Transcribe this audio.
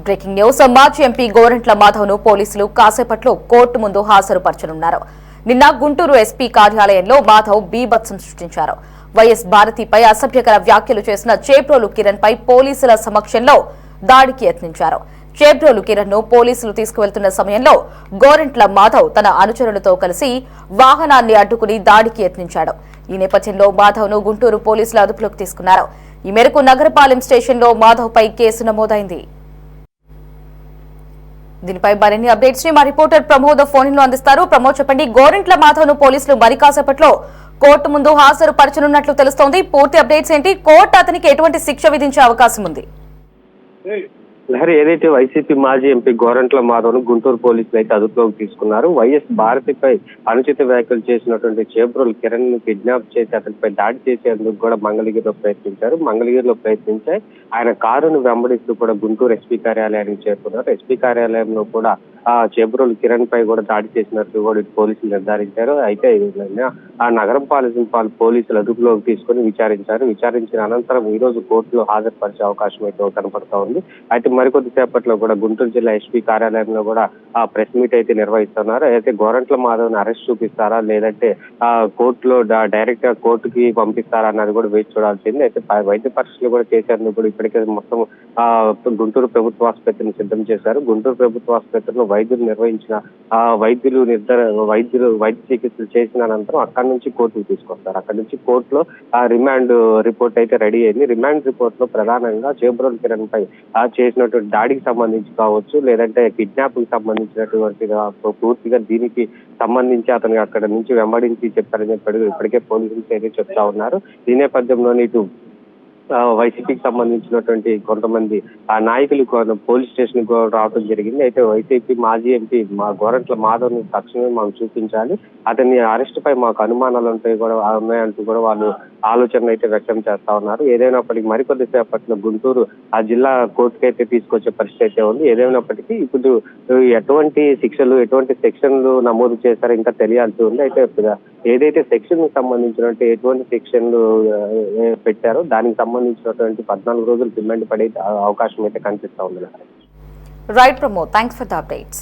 Breaking news. మాజీ MP Gorantla మాధవ్ను పోలీసులు కాసేపట్లో కోర్టు ముందు హాజరుపరచనున్నారు. నిన్న గుంటూరు ఎస్పీ కార్యాలయంలో మాధవ్ బీభత్సం సృష్టించారు. వైఎస్ భారతిపై అసభ్యకర వ్యాఖ్యలు చేసిన చేబ్రోలు కిరణ్ పై పోలీసుల సమక్షంలో దాడికి యత్నించారు. చేబ్రోలు కిరణ్ ను పోలీసులు తీసుకువెళ్తున్న సమయంలో గోరంట్ల మాధవ్ తన అనుచరులతో కలిసి వాహనాన్ని అడ్డుకుని దాడికి యత్నించాడు. ఈ నేపథ్యంలో మాధవ్ ను గుంటూరు పోలీసులు అదుపులోకి తీసుకున్నారు. ఈ మేరకు నగరపాలెం స్టేషన్లో మాధవ్ పై కేసు నమోదైంది. దీనిపై మరిన్ని అప్డేట్స్ ని మా రిపోర్టర్ ప్రమోద్ ఫోన్ లో అందిస్తారు. ప్రమోద్, చెప్పండి. గోరంట్ల మాధవ్ ను పోలీసులు మరి కాసేపట్లో కోర్టు ముందు హాజరుపరచనున్నట్లు తెలుస్తోంది. పూర్తి అప్డేట్స్ ఏంటి? కోర్టు అతనికి ఎటువంటి శిక్ష విధించే అవకాశం ఉంది? లహరి, ఏదైతే వైసీపీ మాజీ ఎంపీ గోరంట్ల మాధవ్ ను గుంటూరు పోలీసులు అయితే అదుపులోకి తీసుకున్నారు. వైఎస్ భారతిపై అనుచిత వ్యాఖ్యలు చేసినటువంటి చేబ్రోలు కిరణ్ ను కిడ్నాప్ చేసి అతనిపై దాడి చేసేందుకు కూడా మంగళగిరిలో ప్రయత్నించి ఆయన కారును వెంబడిస్తూ కూడా గుంటూరు ఎస్పీ కార్యాలయానికి చేరుకున్నారు. ఎస్పీ కార్యాలయంలో కూడా చేబ్రోలు కిరణ్ పై కూడా దాడి చేసినట్లు కూడా పోలీసులు నిర్ధారించారు. అయితే ఆ నగరం పోలీసులు అదుపులోకి తీసుకుని విచారించిన అనంతరం ఈ రోజు కోర్టులో హాజరుపరిచే అవకాశం అయితే కనపడతా ఉంది. అయితే మరికొద్ది సేపట్లో కూడా గుంటూరు జిల్లా ఎస్పీ కార్యాలయంలో కూడా ప్రెస్ మీట్ అయితే నిర్వహిస్తున్నారు. అయితే గోరంట్ల మాధవ్ ని అరెస్ట్ చూపిస్తారా, లేదంటే కోర్టులో డైరెక్ట్ గా కోర్టుకి పంపిస్తారా అన్నది కూడా వేచి చూడాల్సింది. అయితే వైద్య పరీక్షలు కూడా చేసేందుకు కూడా ఇప్పటికే మొత్తం గుంటూరు ప్రభుత్వ ఆసుపత్రిని సిద్ధం చేశారు. గుంటూరు ప్రభుత్వ ఆసుపత్రిలో వైద్యులు వైద్య చికిత్సలు చేసిన అనంతరం అక్కడి నుంచి కోర్టుకు తీసుకొస్తారు. అక్కడి నుంచి కోర్టులో రిమాండ్ రిపోర్ట్ అయితే రెడీ అయింది. రిమాండ్ రిపోర్ట్ లో ప్రధానంగా చేబ్రోలు కిరణ్ పై చేసినటువంటి దాడికి సంబంధించి కావచ్చు, లేదంటే కిడ్నాప్ కి సంబంధించినటువంటి పూర్తిగా దీనికి సంబంధించి అతను అక్కడ నుంచి వెంబడించి చెప్పారని చెప్పాడు ఇప్పటికే పోలీసులు అయితే చెప్తా ఉన్నారు. ఈ నేపథ్యంలోని ఇటు వైసీపీకి సంబంధించినటువంటి కొంతమంది నాయకులు పోలీస్ స్టేషన్ కు రావడం జరిగింది. అయితే వైసీపీ మాజీ ఎంపీ గోరంట్ల మాధవ్ ని తక్షణమే మనం చూపించాలి, అతని అరెస్ట్ పై మాకు అనుమానాలు ఉన్నాయంటూ కూడా వాళ్ళు ఆలోచన అయితే వ్యక్తం చేస్తా ఉన్నారు. ఏదైనప్పటికీ మరికొద్ది సేపట్లో గుంటూరు ఆ జిల్లా కోర్టుకి అయితే తీసుకొచ్చే పరిస్థితి అయితే ఉంది. ఏదైనప్పటికీ ఇప్పుడు ఎటువంటి సెక్షన్లు నమోదు చేస్తారో ఇంకా తెలియాల్సి ఉంది. అయితే ఏదైతే సెక్షన్ కి సంబంధించినట్టు ఎటువంటి సెక్షన్లు పెట్టారో దానికి సంబంధించినటువంటి 14 రోజులు రిమాండ్ పడే అవకాశం అయితే కనిపిస్తా ఉంది. Right Pramod, thanks for the updates.